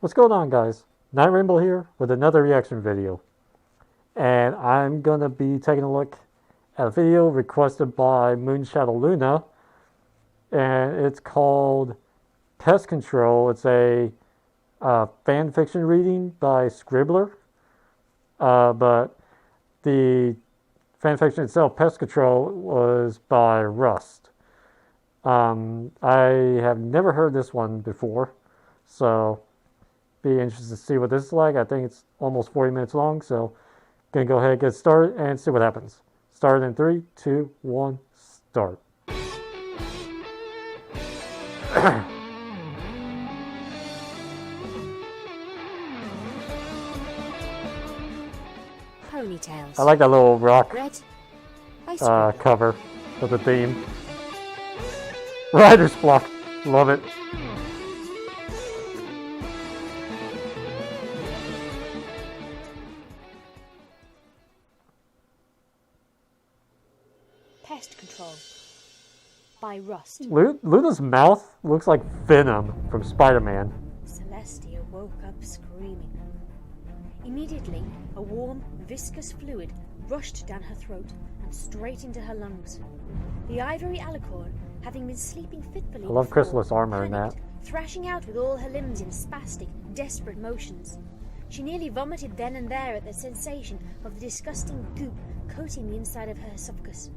What's going on, guys? Night Rainbow here with another reaction video. And I'm going to be taking a look at a video requested by Moonshadow Luna. And it's called Pest Control. It's a fan fiction reading by Scribbler. But the fan fiction itself, Pest Control, was by Rust. I have never heard this one before, so be interested to see what this is like. I think it's almost 40 minutes long, so gonna go ahead and get started and see what happens. Start in 3, 2, 1, start. Ponytails. I like that little rock Red. cover with the theme. Writer's block. Love it. Pest Control by Rust. Luna's mouth looks like Venom from Spider-Man. Celestia woke up screaming. Immediately, a warm, viscous fluid rushed down her throat and straight into her lungs. The ivory alicorn, having been sleeping fitfully, I love Chrysalis' armor in that. Thrashing out with all her limbs in spastic, desperate motions. She nearly vomited then and there at the sensation of the disgusting goop coating the inside of her esophagus.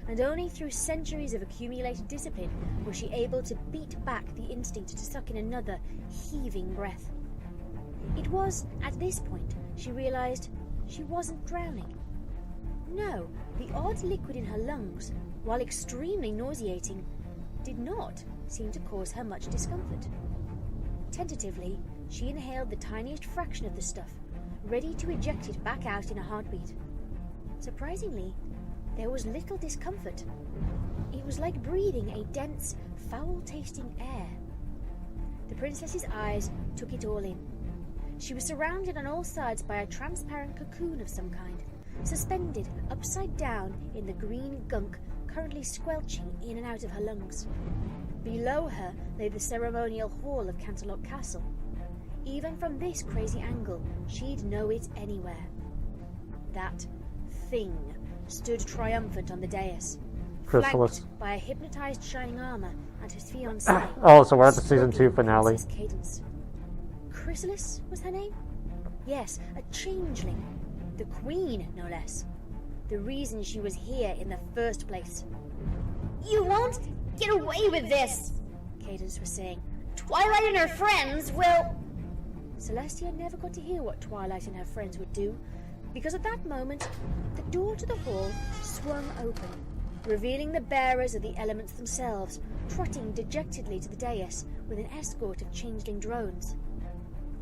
And only through centuries of accumulated discipline was she able to beat back the instinct to suck in another heaving breath. It was at this point she realized she wasn't drowning. No, the odd liquid in her lungs, while extremely nauseating, did not seem to cause her much discomfort. Tentatively, she inhaled the tiniest fraction of the stuff, ready to eject it back out in a heartbeat. Surprisingly, there was little discomfort. It was like breathing a dense, foul-tasting air. The princess's eyes took it all in. She was surrounded on all sides by a transparent cocoon of some kind, suspended upside down in the green gunk currently squelching in and out of her lungs. Below her lay the ceremonial hall of Canterlot Castle. Even from this crazy angle, she'd know it anywhere. That thing stood triumphant on the dais, Chrysalis. flanked by a hypnotized shining armor and his fiancée. Oh, so we're at the season 2 finale. Cadence. Chrysalis was her name? Yes, a changeling. The queen, no less. The reason she was here in the first place. You won't get away with this, Cadence was saying. Twilight and her friends will... Celestia never got to hear what Twilight and her friends would do, because at that moment, the door to the hall swung open, revealing the bearers of the elements themselves, trotting dejectedly to the dais with an escort of changeling drones.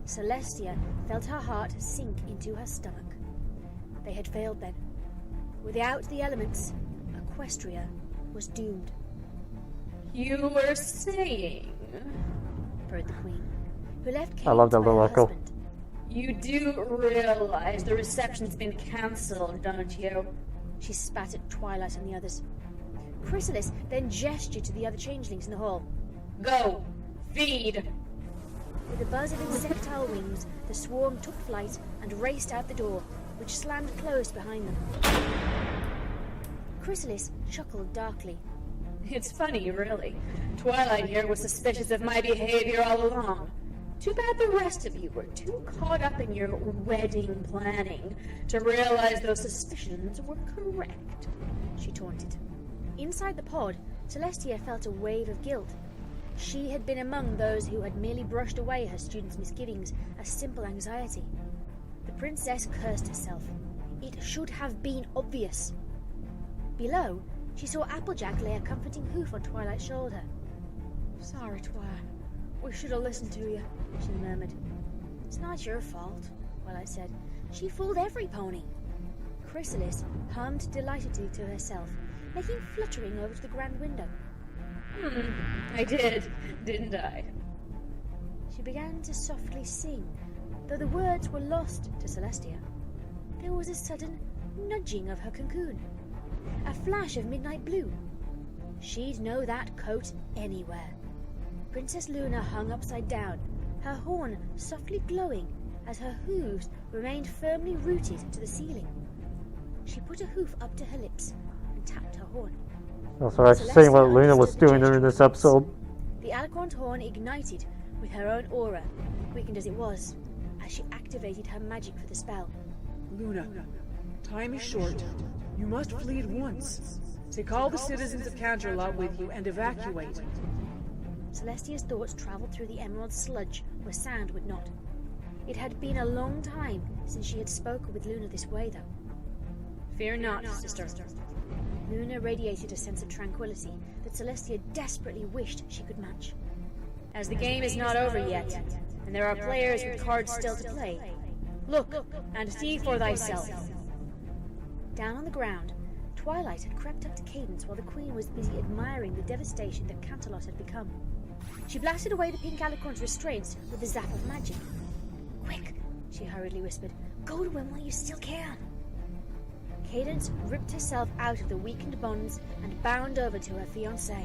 Celestia felt her heart sink into her stomach. They had failed then. Without the elements, Equestria was doomed. You were saying, purred the queen, who left Cadence I love that by little her echo. husband. you do realize the reception's been cancelled, don't you? She spat at Twilight and the others. Chrysalis then gestured to the other changelings in the hall. Go, feed. With a buzz of insectile wings, the swarm took flight and raced out the door, which slammed closed behind them. Chrysalis chuckled darkly. It's funny, really. Twilight here was suspicious of my behavior all along. Too bad the rest of you were too caught up in your wedding planning to realize those suspicions were correct, she taunted. Inside the pod, Celestia felt a wave of guilt. She had been among those who had merely brushed away her students' misgivings as simple anxiety. The princess cursed herself. It should have been obvious. Below, she saw Applejack lay a comforting hoof on Twilight's shoulder. Sorry, Twi. We should have listened to you, she murmured. It's not your fault, Twilight said. She fooled every pony. Chrysalis hummed delightedly to herself, making fluttering over to the grand window. I did, didn't I? She began to softly sing, though the words were lost to Celestia. There was a sudden nudging of her cocoon, a flash of midnight blue. She'd know that coat anywhere. Princess Luna hung upside down, her horn softly glowing as her hooves remained firmly rooted to the ceiling. She put a hoof up to her lips and tapped her horn. So that's seeing what Luna was doing during this episode. The alicorn's horn ignited with her own aura, weakened as it was, as she activated her magic for the spell. Luna, time is short. You must flee at once. Take all the citizens of Canterlot with you and evacuate. Celestia's thoughts travelled through the emerald sludge where sound would not. It had been a long time since she had spoken with Luna this way, though. Fear not, sister. Luna radiated a sense of tranquility that Celestia desperately wished she could match. As the game is not over yet, and there are players with cards still to play, look and see for thyself. Down on the ground, twilight had crept up to Cadence while the Queen was busy admiring the devastation that Canterlot had become. She blasted away the pink alicorn's restraints with a zap of magic. "Quick," she hurriedly whispered. "Go to him while you still can." Cadence ripped herself out of the weakened bonds and bounded over to her fiancé.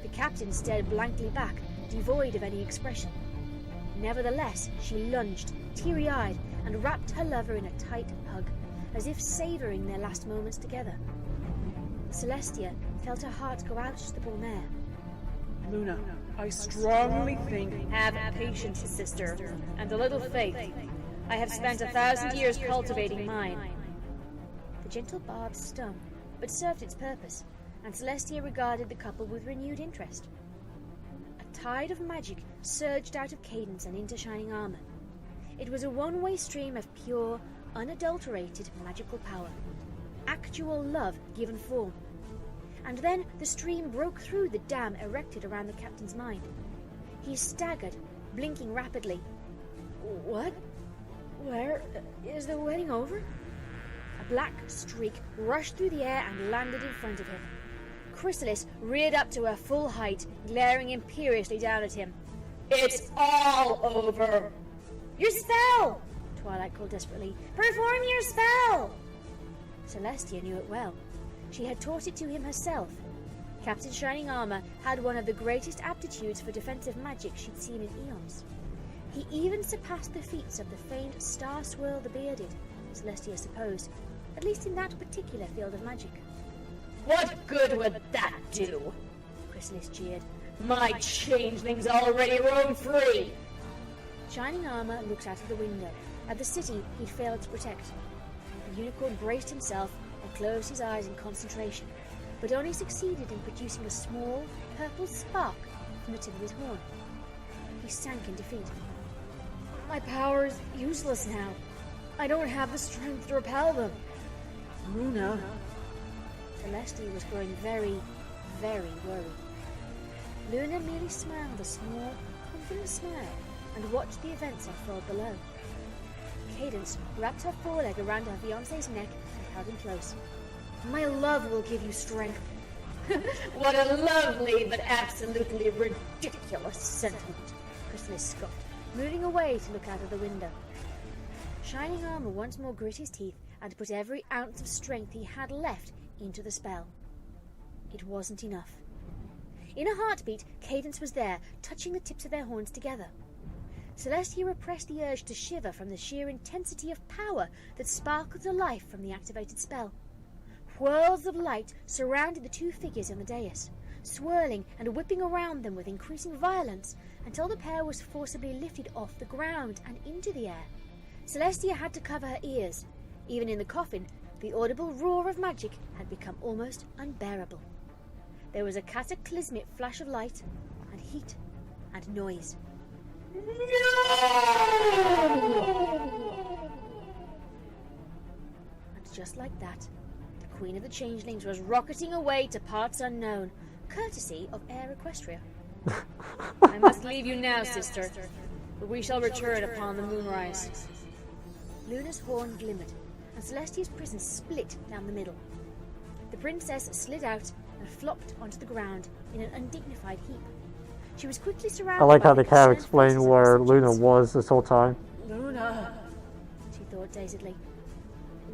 The captain stared blankly back, devoid of any expression. Nevertheless, she lunged, teary-eyed, and wrapped her lover in a tight hug, as if savouring their last moments together. Celestia felt her heart go out to the bull mare. Luna, I strongly think... Have patience, sister, and a little faith. I have spent 1,000 years cultivating mine. The gentle barb stung, but served its purpose, and Celestia regarded the couple with renewed interest. A tide of magic surged out of Cadence and into Shining Armor. It was a one-way stream of pure, unadulterated magical power. Actual love given form. And then the stream broke through the dam erected around the captain's mind. He staggered, blinking rapidly. "What? Where? Is the wedding over?" A black streak rushed through the air and landed in front of him. Chrysalis reared up to her full height, glaring imperiously down at him. It's all over! "Your spell!" Twilight called desperately. "Perform your spell!" Celestia knew it well. She had taught it to him herself. Captain Shining Armor had one of the greatest aptitudes for defensive magic she'd seen in eons. He even surpassed the feats of the famed Star Swirl the Bearded, Celestia supposed, at least in that particular field of magic. What good would that do? Chrysalis jeered. My changelings already roam free! Shining Armor looked out of the window, at the city he'd failed to protect. The unicorn braced himself and closed his eyes in concentration, but only succeeded in producing a small, purple spark from the tip of his horn. He sank in defeat. "My power is useless now. I don't have the strength to repel them." Luna... Celestia was growing very, very worried. Luna merely smiled a small, confident smile and watched the events unfold below. Cadence wrapped her foreleg around her fiancé's neck and held him close. "My love will give you strength." What a lovely but absolutely ridiculous sentiment, Chrysalis scoffed, moving away to look out of the window. Shining Armor once more grit his teeth and put every ounce of strength he had left into the spell. It wasn't enough. In a heartbeat, Cadence was there, touching the tips of their horns together. Celestia repressed the urge to shiver from the sheer intensity of power that sparkled to life from the activated spell. Whirls of light surrounded the two figures on the dais, swirling and whipping around them with increasing violence until the pair was forcibly lifted off the ground and into the air. Celestia had to cover her ears. Even in the coffin, the audible roar of magic had become almost unbearable. There was a cataclysmic flash of light, and heat, and noise. No! And just like that, the Queen of the Changelings was rocketing away to parts unknown, courtesy of Air Equestria. I must leave you now, sister, but we shall return upon the moonrise. Luna's horn glimmered, and Celestia's prison split down the middle. The princess slid out and flopped onto the ground in an undignified heap. She was quickly surrounded. I like by how the they kind of concerned explain faces of where her Luna subjects. was this whole time. Luna, She thought dazedly.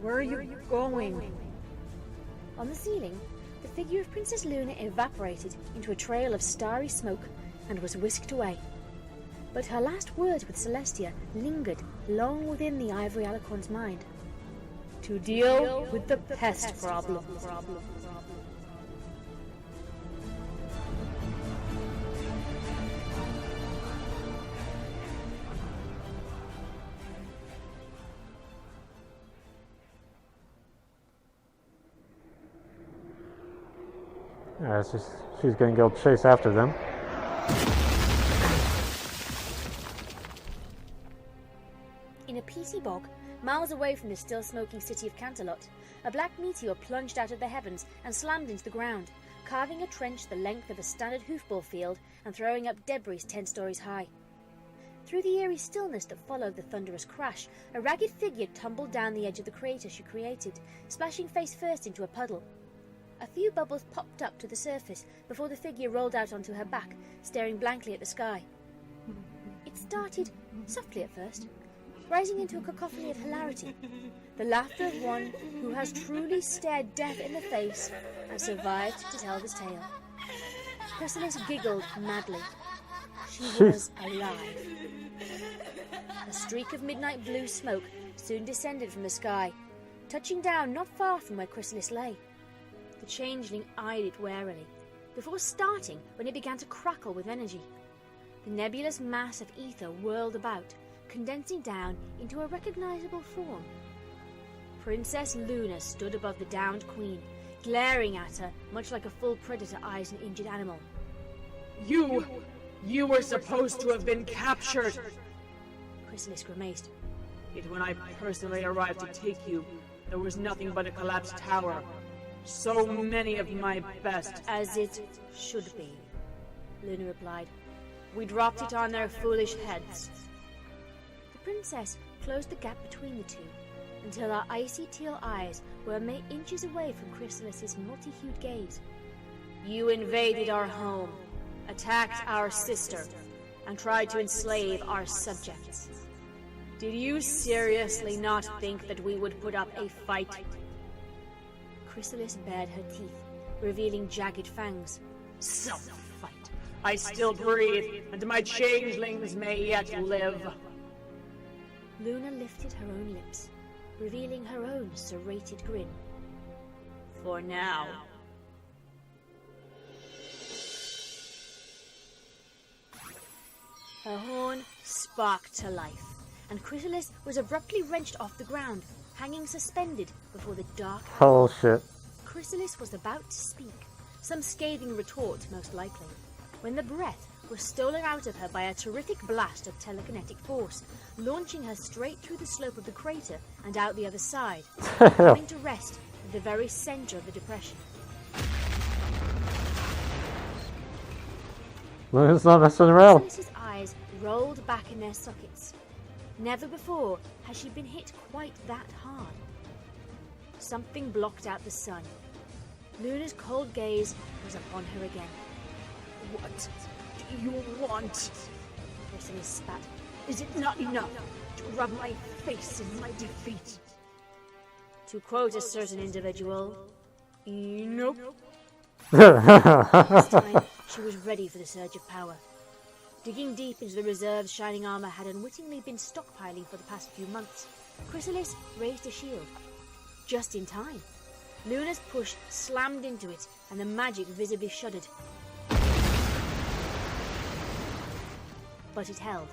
where are you going? On the ceiling, the figure of Princess Luna evaporated into a trail of starry smoke and was whisked away. But her last words with Celestia lingered long within the ivory alicorn's mind. To deal with the pest problem. She's going to go chase after them. In a peaty bog, miles away from the still-smoking city of Canterlot, a black meteor plunged out of the heavens and slammed into the ground, carving a trench the length of a standard hoofball field and throwing up debris 10 stories high. Through the eerie stillness that followed the thunderous crash, a ragged figure tumbled down the edge of the crater she created, splashing face first into a puddle. A few bubbles popped up to the surface before the figure rolled out onto her back, staring blankly at the sky. It started softly at first, rising into a cacophony of hilarity, the laughter of one who has truly stared death in the face and survived to tell his tale. Chrysalis giggled madly. She was alive. A streak of midnight blue smoke soon descended from the sky, touching down not far from where Chrysalis lay. The changeling eyed it warily, before starting when it began to crackle with energy. The nebulous mass of ether whirled about, condensing down into a recognizable form. Princess Luna stood above the downed queen, glaring at her much like a full predator eyes an injured animal. You were supposed to have been captured! Chrysalis grimaced. Yet when I personally arrived to take you, there was nothing but a collapsed tower. So many of my best. As it should be, Luna replied. We dropped it on their foolish heads. The princess closed the gap between the two, until her icy teal eyes were mere inches away from Chrysalis's multi-hued gaze. You invaded our home, attacked our sister, and tried to enslave our subjects. Did you seriously not think that we would put up a fight? Chrysalis bared her teeth, revealing jagged fangs. Some fight. I still breathe, and my changelings may yet live. Luna lifted her own lips, revealing her own serrated grin. For now. Her horn sparked to life, and Chrysalis was abruptly wrenched off the ground, hanging suspended before the dark... Oh shit. Chrysalis was about to speak, some scathing retort most likely, when the breath was stolen out of her by a terrific blast of telekinetic force, launching her straight through the slope of the crater and out the other side, coming to rest at the very center of the depression. Luna's not messing around. Chrysalis' eyes rolled back in their sockets. Never before had she been hit quite that hard. Something blocked out the sun. Luna's cold gaze was upon her again. What do you want? Chrysalis spat. Is it not enough to rub my face in my defeat? To quote a certain individual, Nope. this time she was ready for the surge of power. Digging deep into the reserves shining armor had unwittingly been stockpiling for the past few months, Chrysalis raised a shield. Just in time. Luna's push slammed into it, and the magic visibly shuddered. But it held.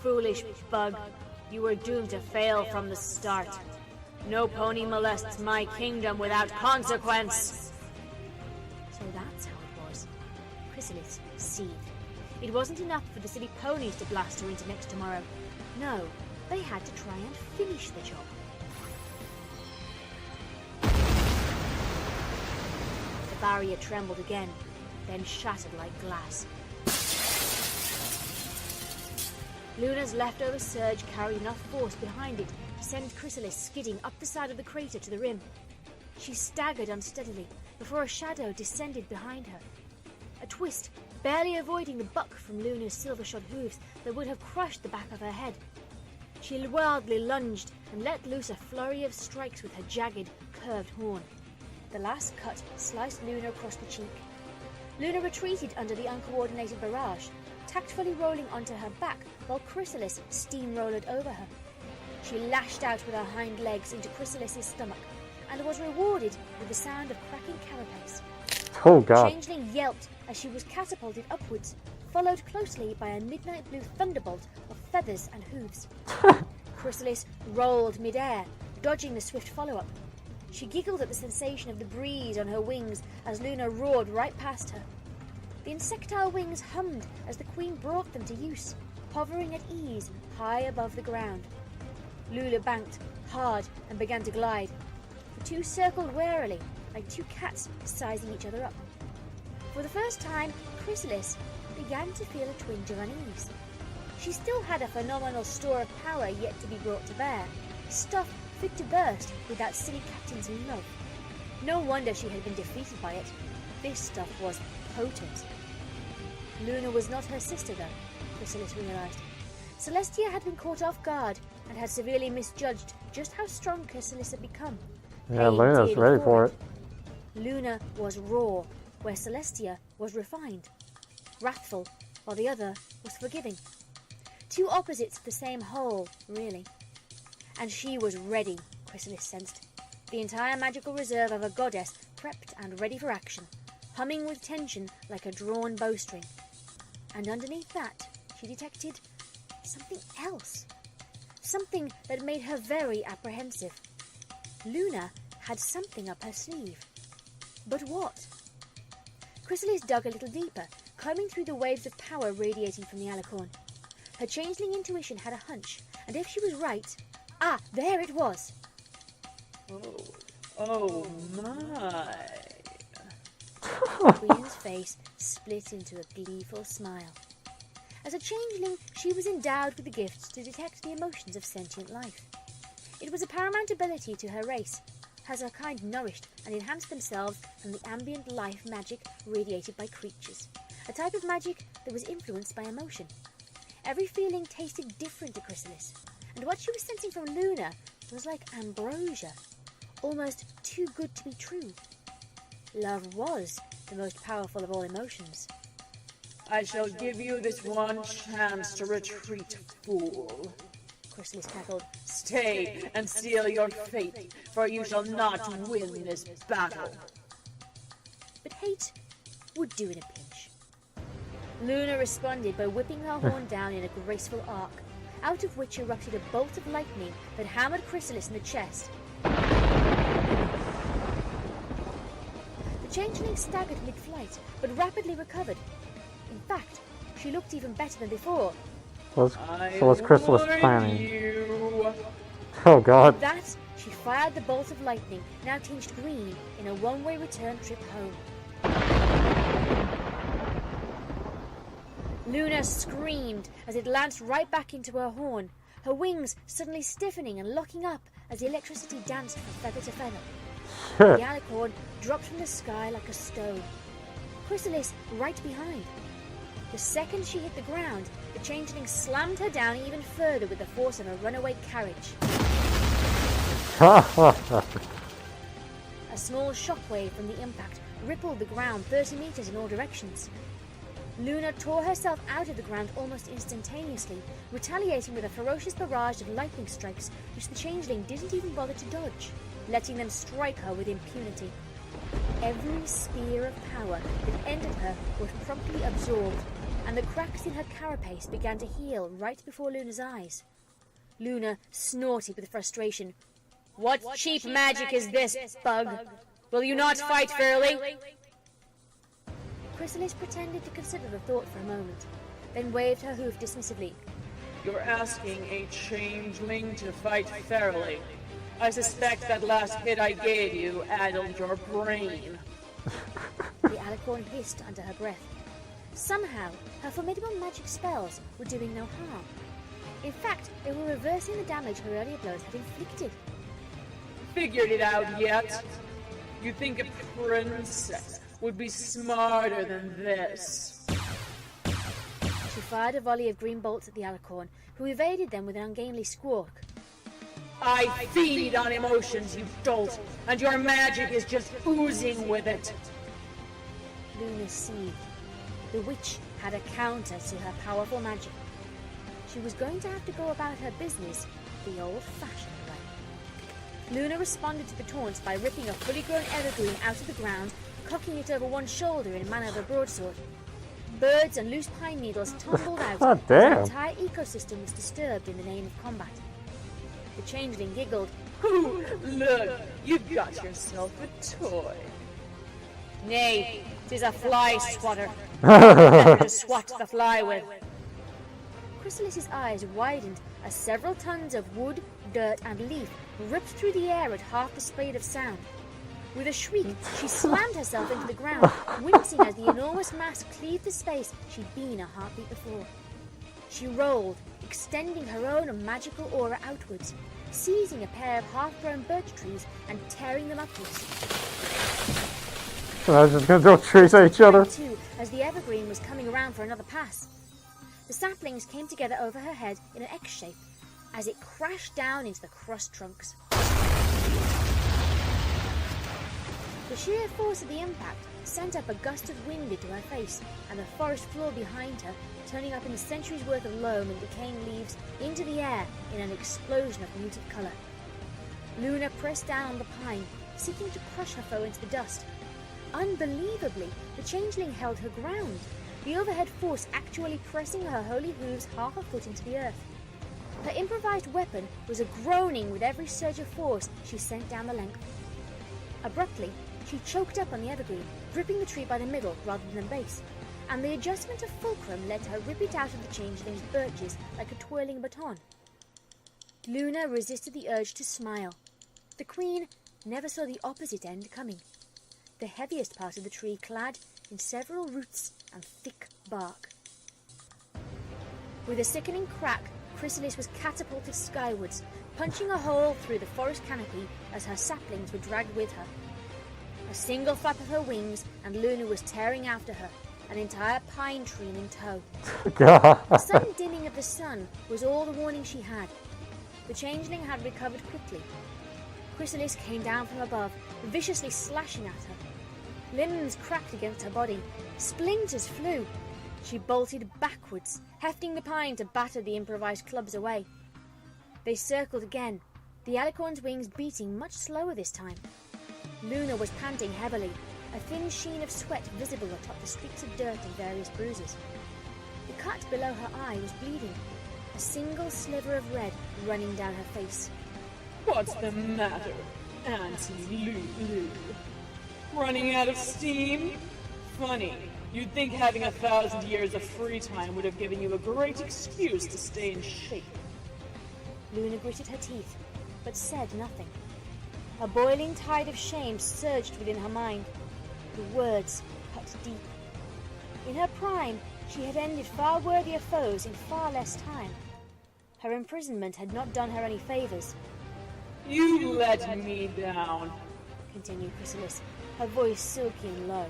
Foolish bug, you were doomed to fail from the start. No pony molests my kingdom without consequence. So that's how it was. Chrysalis seethed. It wasn't enough for the silly ponies to blast her into next tomorrow. No, they had to try and finish the job. The barrier trembled again, then shattered like glass. Luna's leftover surge carried enough force behind it to send Chrysalis skidding up the side of the crater to the rim. She staggered unsteadily before a shadow descended behind her. A twist, barely avoiding the buck from Luna's silver-shod hooves that would have crushed the back of her head. She wildly lunged and let loose a flurry of strikes with her jagged, curved horn. The last cut sliced Luna across the cheek. Luna retreated under the uncoordinated barrage, tactfully rolling onto her back while Chrysalis steamrolled over her. She lashed out with her hind legs into Chrysalis's stomach and was rewarded with the sound of cracking carapace. Oh god. Changeling yelped as she was catapulted upwards, followed closely by a midnight blue thunderbolt of feathers and hooves. Chrysalis rolled midair, dodging the swift follow-up. She giggled at the sensation of the breeze on her wings as Luna roared right past her. The insectile wings hummed as the Queen brought them to use, hovering at ease high above the ground. Luna banked hard and began to glide. The two circled warily, like two cats sizing each other up. For the first time, Chrysalis began to feel a twinge of unease. She still had a phenomenal store of power yet to be brought to bear, stuff fit to burst with that silly captain's love. No wonder she had been defeated by it. This stuff was potent. Luna was not her sister, though, Chrysalis realized. Celestia had been caught off guard and had severely misjudged just how strong Chrysalis had become. Yeah, Luna's ready for it. Luna was raw, where Celestia was refined. Wrathful, while the other was forgiving. Two opposites of the same whole, really. And she was ready, Chrysalis sensed. The entire magical reserve of a goddess prepped and ready for action, humming with tension like a drawn bowstring. And underneath that, she detected something else. Something that made her very apprehensive. Luna had something up her sleeve. But what? Chrysalis dug a little deeper, combing through the waves of power radiating from the alicorn. Her changeling intuition had a hunch, and if she was right... Ah, there it was! Oh my. The Queen's face split into a gleeful smile. As a changeling, she was endowed with the gift to detect the emotions of sentient life. It was a paramount ability to her race, as her kind nourished and enhanced themselves from the ambient life magic radiated by creatures, a type of magic that was influenced by emotion. Every feeling tasted different to Chrysalis, and what she was sensing from Luna was like ambrosia, almost too good to be true. Love was the most powerful of all emotions. I shall give you this one chance to retreat, fool. Chrysalis cackled. Stay and seal your fate, for you shall not win this battle. But hate would do in a pinch. Luna responded by whipping her horn down in a graceful arc, out of which erupted a bolt of lightning that hammered Chrysalis in the chest. The changeling staggered mid-flight, but rapidly recovered. In fact, she looked even better than before. So what's Chrysalis planning? You. Oh god. With that, she fired the bolt of lightning, now tinged green, in a one-way return trip home. Luna screamed as it lanced right back into her horn, her wings suddenly stiffening and locking up as the electricity danced from feather to feather. The alicorn dropped from the sky like a stone. Chrysalis right behind. The second she hit the ground, the changeling slammed her down even further with the force of a runaway carriage. A small shockwave from the impact rippled the ground 30 meters in all directions. Luna tore herself out of the ground almost instantaneously, retaliating with a ferocious barrage of lightning strikes which the changeling didn't even bother to dodge, letting them strike her with impunity. Every spear of power that ended her was promptly absorbed, and the cracks in her carapace began to heal right before Luna's eyes. Luna snorted with frustration. What cheap magic is this, bug? Will you not fight fairly? Chrysalis pretended to consider the thought for a moment, then waved her hoof dismissively. You're asking a changeling to fight fairly. I suspect that last hit I gave you addled your brain. The alicorn hissed under her breath. Somehow, her formidable magic spells were doing no harm. In fact, they were reversing the damage her earlier blows had inflicted. Figured it out yet? You think a princess would be smarter than this? She fired a volley of green bolts at the alicorn, who evaded them with an ungainly squawk. I feed on emotions, you dolt, and your magic is just oozing with it. Luna seethed. The witch had a counter to her powerful magic. She was going to have to go about her business the old-fashioned way. Luna responded to the taunts by ripping a fully grown evergreen out of the ground, cocking it over one shoulder in manner of a broadsword. Birds and loose pine needles tumbled out Oh, as damn. the entire ecosystem was disturbed in the name of combat. The changeling giggled. Ooh, look, you've got yourself a toy. Nay, 'tis a fly swatter. Better to swat the fly with. Chrysalis's eyes widened as several tons of wood, dirt, and leaf ripped through the air at half the speed of sound. With a shriek, she slammed herself into the ground, wincing as the enormous mass cleaved the space she'd been a heartbeat before. She rolled, extending her own magical aura outwards, seizing a pair of half-grown birch trees and tearing them upwards. So I was just gonna throw trees at each other. Too, as the evergreen was coming around for another pass. The saplings came together over her head in an X shape as it crashed down into the crushed trunks. The sheer force of the impact sent up a gust of wind into her face, and the forest floor behind her, turning up in a century's worth of loam and decaying leaves into the air in an explosion of muted colour. Luna pressed down on the pine, seeking to crush her foe into the dust. Unbelievably, the changeling held her ground, the overhead force actually pressing her holy hooves half a foot into the earth. Her improvised weapon was a groaning with every surge of force she sent down the length. Abruptly, she choked up on the evergreen, gripping the tree by the middle rather than the base, and the adjustment of fulcrum let her rip it out of the changeling's birches like a twirling baton. Luna resisted the urge to smile. The queen never saw the opposite end coming. The heaviest part of the tree clad in several roots and thick bark. With a sickening crack, Chrysalis was catapulted skywards, punching a hole through the forest canopy as her saplings were dragged with her. A single flap of her wings and Luna was tearing after her, an entire pine tree in tow. God. The sudden dimming of the sun was all the warning she had. The changeling had recovered quickly. Chrysalis came down from above, viciously slashing at her. Limbs cracked against her body. Splinters flew. She bolted backwards, hefting the pine to batter the improvised clubs away. They circled again, the alicorn's wings beating much slower this time. Luna was panting heavily, a thin sheen of sweat visible atop the streaks of dirt and various bruises. The cut below her eye was bleeding, a single sliver of red running down her face. What's the matter, Auntie Lulu? Running out of steam? Funny. You'd think having 1,000 years of free time would have given you a great excuse to stay in shape. Luna gritted her teeth, but said nothing. A boiling tide of shame surged within her mind. The words cut deep. In her prime, she had ended far worthier foes in far less time. Her imprisonment had not done her any favors. You let me down. Continued Chrysalis, her voice silky and low.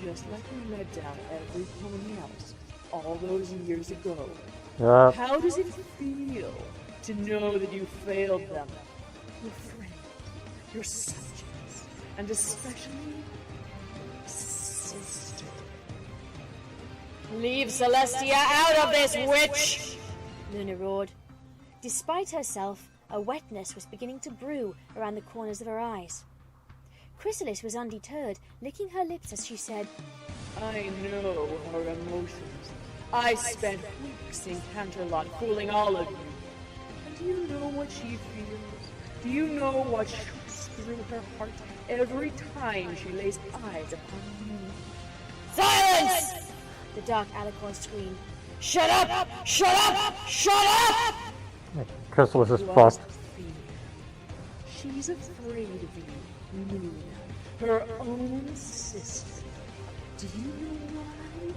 Just like you let down every pony else all those years ago. Yep. How does it feel to know that you failed them? Your friends, your subjects, and especially sister. Leave Celestia out of this, witch! Luna roared. Despite herself, a wetness was beginning to brew around the corners of her eyes. Chrysalis was undeterred, licking her lips as she said, I know her emotions. I spent weeks in Canterlot fooling all of you. And do you know what she feels? Do you know what shoots through her heart every time she lays eyes upon you? Silence! The dark alicorn screamed. Shut up! Shut up! Shut up! Chrysalis is What fucked. fear? She's afraid of you, Luna, her own sister. Do you know why?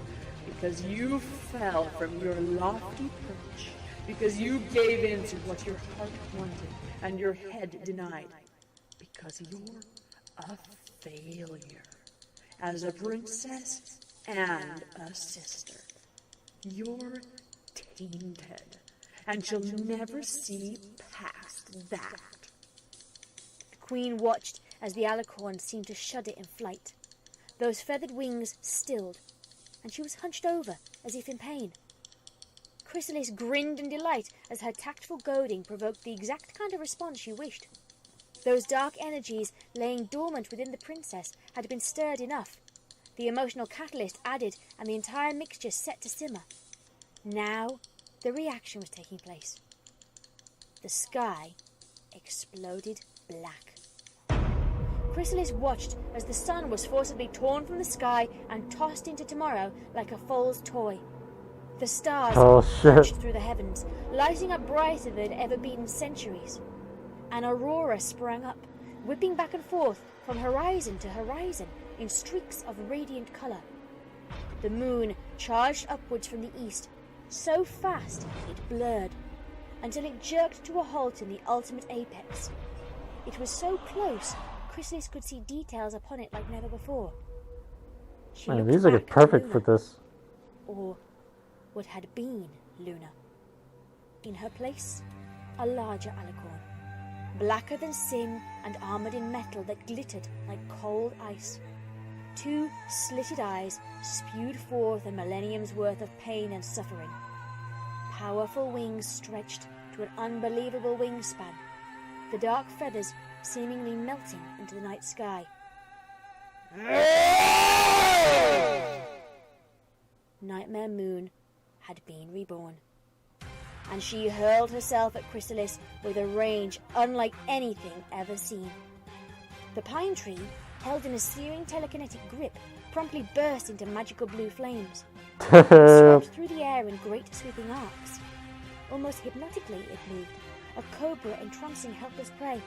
Because you fell from your lofty perch. Because you gave in to what your heart wanted and your head denied. Because you're a failure. As a princess and a sister. You're tainted. And she'll never see past that. The queen watched as the alicorn seemed to shudder in flight. Those feathered wings stilled. and she was hunched over, as if in pain. Chrysalis grinned in delight as her tactful goading provoked the exact kind of response she wished. Those dark energies laying dormant within the princess had been stirred enough. The emotional catalyst added, and the entire mixture set to simmer. Now, the reaction was taking place. The sky exploded black. Chrysalis watched as the sun was forcibly torn from the sky and tossed into tomorrow like a foal's toy. The stars punched through the heavens, lighting up brighter than they'd ever been in centuries. An aurora sprang up, whipping back and forth from horizon to horizon in streaks of radiant colour. The moon charged upwards from the east, so fast it blurred, until it jerked to a halt in the ultimate apex. It was so close, Chrysalis could see details upon it like never before. Man, these are perfect for this. Or what had been Luna. In her place, a larger alicorn, blacker than sin and armoured in metal that glittered like cold ice. 2 slitted eyes spewed forth a millennium's worth of pain and suffering. Powerful wings stretched to an unbelievable wingspan, the dark feathers seemingly melting into the night sky. Nightmare Moon had been reborn, and she hurled herself at Chrysalis with a range unlike anything ever seen. The pine tree, held in a searing telekinetic grip, promptly burst into magical blue flames. It swept through the air in great sweeping arcs. Almost hypnotically it moved, a cobra entrancing helpless prey.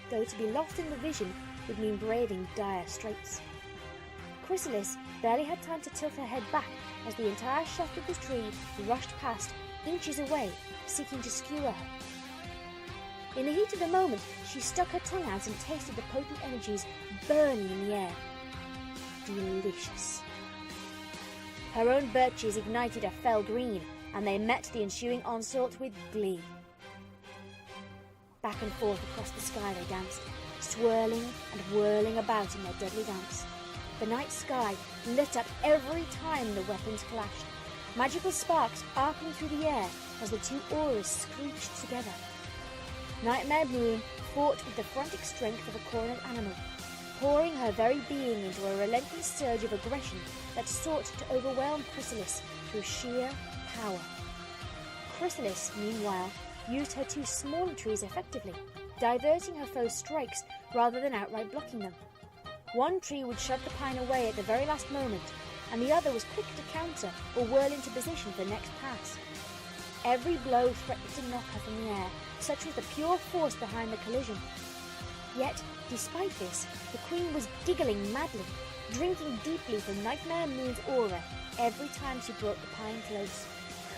Though to be lost in the vision would mean braving dire straits. Chrysalis barely had time to tilt her head back as the entire shaft of the tree rushed past, inches away, seeking to skewer her. In the heat of the moment, she stuck her tongue out and tasted the potent energies burning in the air. Delicious. Her own birches ignited a fell green, and they met the ensuing onslaught with glee. Back and forth across the sky they danced, swirling and whirling about in their deadly dance. The night sky lit up every time the weapons clashed, magical sparks arcing through the air as the 2 auras screeched together. Nightmare Moon fought with the frantic strength of a cornered animal, pouring her very being into a relentless surge of aggression that sought to overwhelm Chrysalis through sheer power. Chrysalis, meanwhile, used her 2 smaller trees effectively, diverting her foe's strikes rather than outright blocking them. One tree would shove the pine away at the very last moment, and the other was quick to counter or whirl into position for the next pass. Every blow threatened to knock her from the air, such was the pure force behind the collision. Yet, despite this, the Queen was giggling madly, drinking deeply from Nightmare Moon's aura every time she brought the pine close.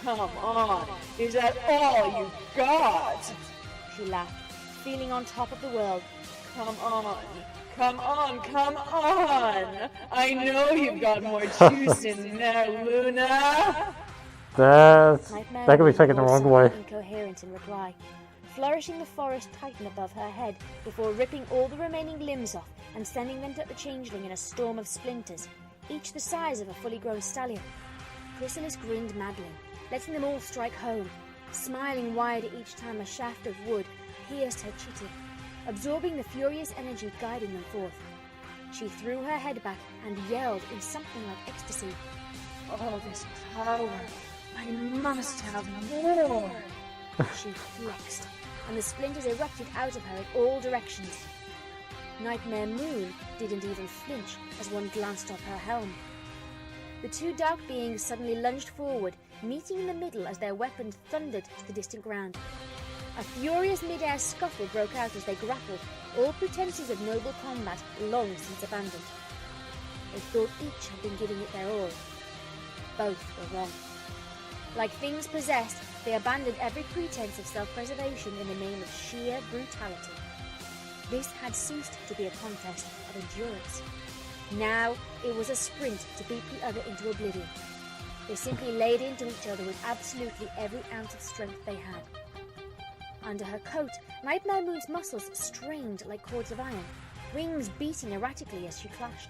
Come on, is that all you got? She laughed, feeling on top of the world. Come on, come on, come on! I know you've got more juice in there, Luna! That could be taken the wrong way. Incoherent in reply, flourishing the forest titan above her head before ripping all the remaining limbs off and sending them to the changeling in a storm of splinters, each the size of a fully grown stallion. Chrysalis grinned madly, letting them all strike home, smiling wider each time a shaft of wood pierced her chitin, absorbing the furious energy guiding them forth. She threw her head back and yelled in something like ecstasy. All this power! I must have more! She flexed, and the splinters erupted out of her in all directions. Nightmare Moon didn't even flinch as one glanced off her helm. The 2 dark beings suddenly lunged forward, meeting in the middle as their weapons thundered to the distant ground. A furious mid-air scuffle broke out as they grappled, all pretenses of noble combat long since abandoned. They thought each had been giving it their all. Both were wrong. Like things possessed, they abandoned every pretense of self-preservation in the name of sheer brutality. This had ceased to be a contest of endurance. Now it was a sprint to beat the other into oblivion. They simply laid into each other with absolutely every ounce of strength they had. Under her coat, Nightmare Moon's muscles strained like cords of iron, wings beating erratically as she clashed.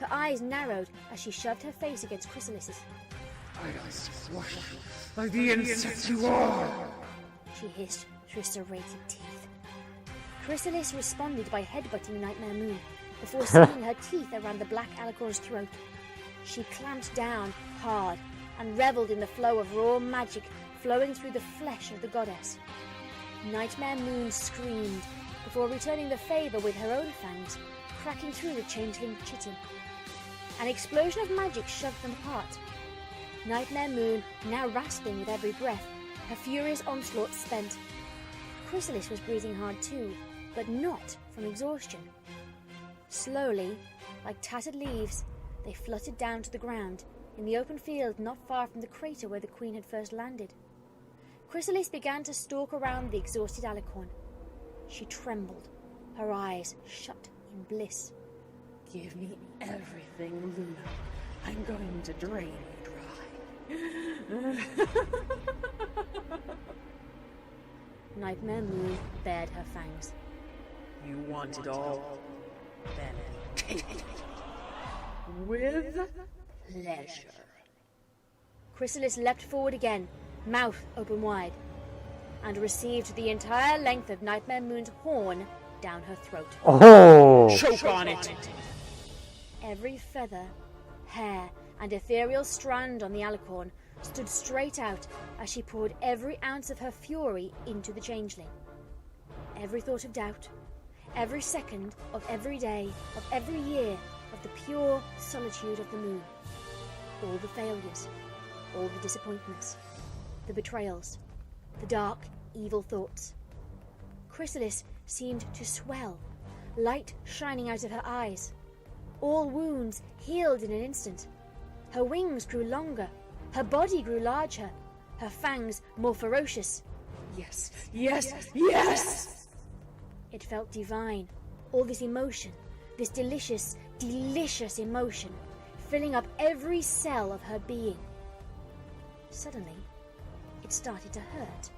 Her eyes narrowed as she shoved her face against Chrysalis's. I'll squash you like the insect you are! She hissed through serrated teeth. Chrysalis responded by headbutting Nightmare Moon before sinking her teeth around the black alicorn's throat. She clamped down hard and reveled in the flow of raw magic flowing through the flesh of the goddess. Nightmare Moon screamed before returning the favour with her own fangs, cracking through the changeling chitin. An explosion of magic shoved them apart. Nightmare Moon now rasping with every breath, her furious onslaught spent. Chrysalis was breathing hard too, but not from exhaustion. Slowly, like tattered leaves, they fluttered down to the ground in the open field not far from the crater where the Queen had first landed. Chrysalis began to stalk around the exhausted alicorn. She trembled, her eyes shut in bliss. Give me everything, Luna. I'm going to drain you dry. Nightmare Moon bared her fangs. You want it all? Then take it. With pleasure. Chrysalis leapt forward again, mouth open wide, and received the entire length of Nightmare Moon's horn down her throat. Oh! Choke on it! Every feather, hair, and ethereal strand on the alicorn stood straight out as she poured every ounce of her fury into the changeling. Every thought of doubt, every second of every day, of every year, of the pure solitude of the moon. All the failures, all the disappointments, the betrayals, the dark, evil thoughts. Chrysalis seemed to swell, light shining out of her eyes. All wounds healed in an instant. Her wings grew longer, her body grew larger, her fangs more ferocious. Yes, yes, yes! It felt divine, all this emotion, this delicious, delicious emotion, filling up every cell of her being. Suddenly, it started to hurt.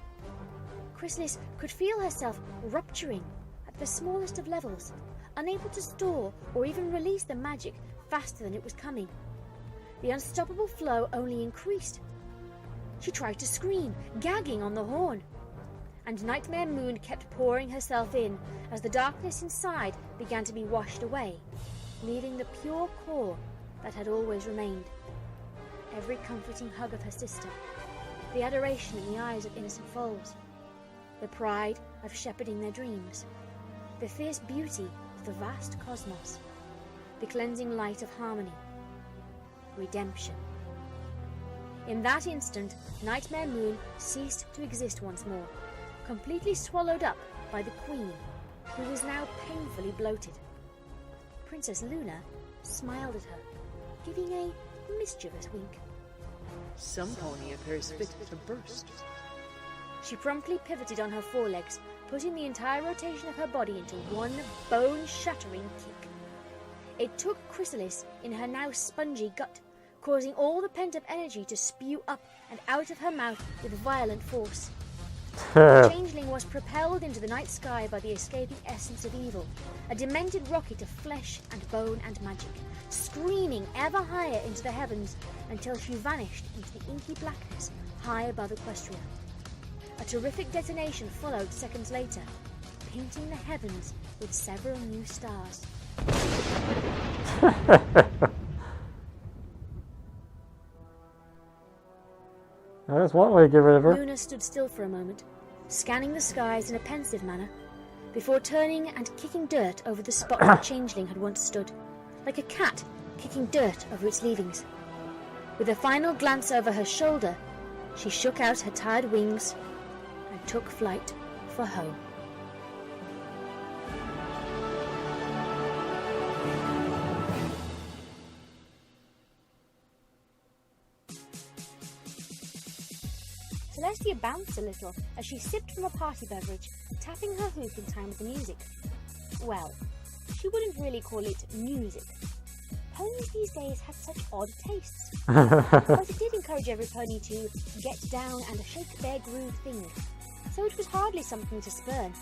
Chrysalis could feel herself rupturing at the smallest of levels, unable to store or even release the magic faster than it was coming. The unstoppable flow only increased. She tried to scream, gagging on the horn. And Nightmare Moon kept pouring herself in as the darkness inside began to be washed away, leaving the pure core that had always remained. Every comforting hug of her sister, the adoration in the eyes of innocent foals, the pride of shepherding their dreams, the fierce beauty of the vast cosmos, the cleansing light of harmony, redemption. In that instant, Nightmare Moon ceased to exist once more, completely swallowed up by the Queen, who was now painfully bloated. Princess Luna smiled at her, giving a mischievous wink. Some pony appears fit to burst. She promptly pivoted on her forelegs, putting the entire rotation of her body into one bone-shattering kick. It took Chrysalis in her now spongy gut, causing all the pent-up energy to spew up and out of her mouth with violent force. The changeling was propelled into the night sky by the escaping essence of evil, a demented rocket of flesh and bone and magic, screaming ever higher into the heavens until she vanished into the inky blackness high above Equestria. A terrific detonation followed seconds later, painting the heavens with several new stars. That's one way to get rid of her. Luna stood still for a moment, scanning the skies in a pensive manner, before turning and kicking dirt over the spot where the changeling had once stood, like a cat kicking dirt over its leavings. With a final glance over her shoulder, she shook out her tired wings and took flight for home. Celestia bounced a little as she sipped from a party beverage, tapping her hoop in time with the music. Well, she wouldn't really call it music. Ponies these days had such odd tastes. But it did encourage every pony to get down and shake their groove thing, so it was hardly something to spurn.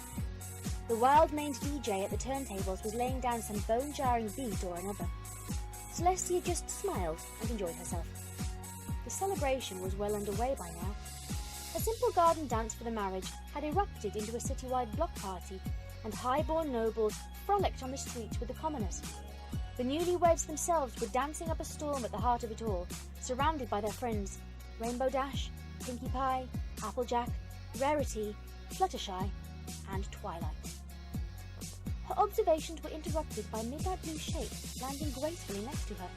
The wild-maned DJ at the turntables was laying down some bone-jarring beat or another. Celestia just smiled and enjoyed herself. The celebration was well underway by now. A simple garden dance for the marriage had erupted into a citywide block party, and high-born nobles frolicked on the streets with the commoners. The newlyweds themselves were dancing up a storm at the heart of it all, surrounded by their friends Rainbow Dash, Pinkie Pie, Applejack, Rarity, Fluttershy, and Twilight. Her observations were interrupted by midnight blue shape landing gracefully next to her.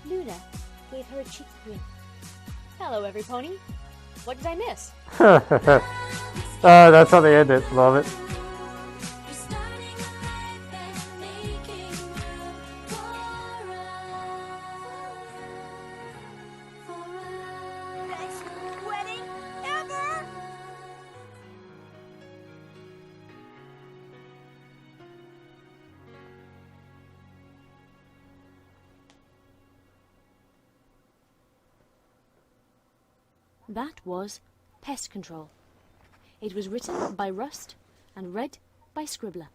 Luna gave her a cheeky grin. "Hello, every pony. What did I miss?" That's how they end it. Love it. Best wedding ever! That was Pest Control. It was written by Rust and read by Scribbler.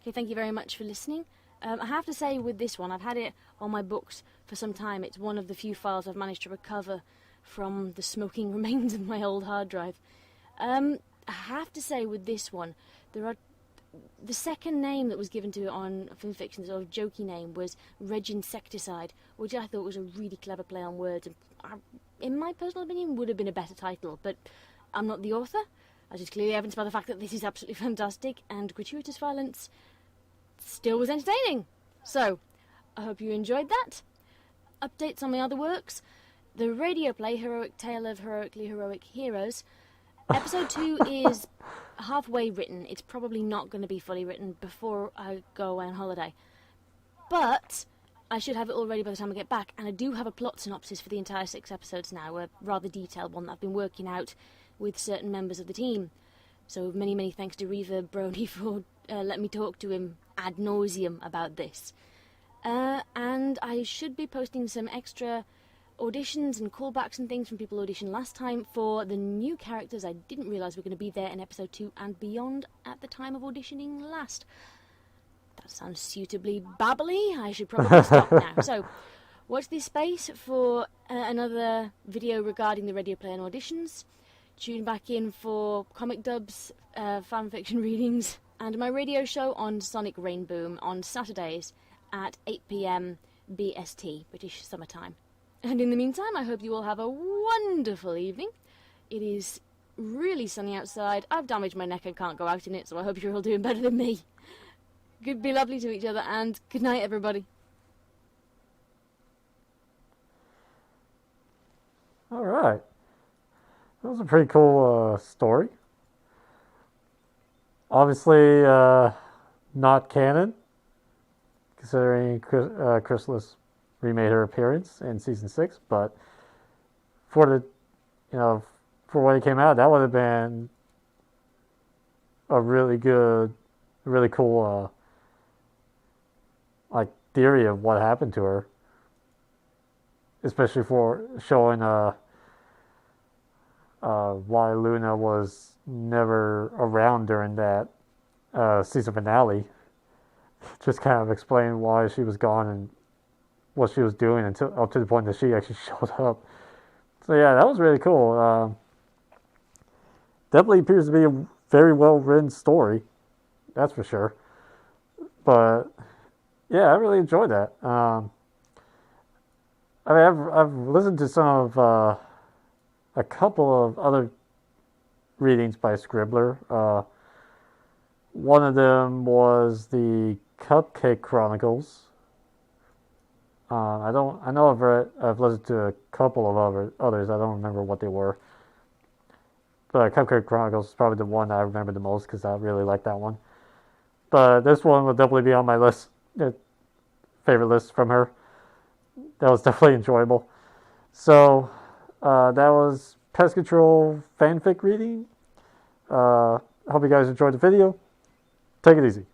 Okay, thank you very much for listening. I have to say with this one, I've had it on my books for some time. It's one of the few files I've managed to recover from the smoking remains of my old hard drive. I have to say with this one, the second name that was given to it on Fanfic, the sort of jokey name, was Reginsecticide, which I thought was a really clever play on words. And in my personal opinion, would have been a better title, but I'm not the author, as is clearly evidenced by the fact that this is absolutely fantastic, and gratuitous violence still was entertaining. So, I hope you enjoyed that. Updates on my other works: the radio play Heroic Tale of Heroically Heroic Heroes. Episode 2 is halfway written. It's probably not going to be fully written before I go away on holiday. But I should have it all ready by the time I get back, and I do have a plot synopsis for the entire 6 episodes now, a rather detailed one that I've been working out with certain members of the team. So many, many thanks to Reva Brony for letting me talk to him ad nauseum about this. And I should be posting some extra auditions and callbacks and things from people who auditioned last time for the new characters I didn't realise were going to be there in episode 2 and beyond at the time of auditioning last. That sounds suitably babbly. I should probably stop now. So, watch this space for another video regarding the radio play and auditions. Tune back in for comic dubs, fanfiction readings, and my radio show on Sonic Rainboom on Saturdays at 8 PM BST, British Summer Time. And in the meantime, I hope you all have a wonderful evening. It is really sunny outside. I've damaged my neck and can't go out in it, so I hope you're all doing better than me. Good, be lovely to each other, and good night, everybody. All right. That was a pretty cool story. Obviously, not canon, considering Chrysalis remade her appearance in season 6, but for the, for when it came out, that would have been a really good, really cool, theory of what happened to her, especially for showing why Luna was never around during that season finale. Just kind of explain why she was gone and what she was doing until up to the point that she actually showed up. So yeah, that was really cool. Definitely appears to be a very well written story, that's for sure. But yeah, I really enjoyed that. I've listened to some of a couple of other readings by Scribbler. One of them was the Cupcake Chronicles. I know I've listened to a couple of others. I don't remember what they were. But Cupcake Chronicles is probably the one I remember the most because I really like that one. But this one will definitely be on my list, favorite list from her. That was definitely enjoyable. So that was Pest Control fanfic reading. Hope you guys enjoyed the video. Take it easy.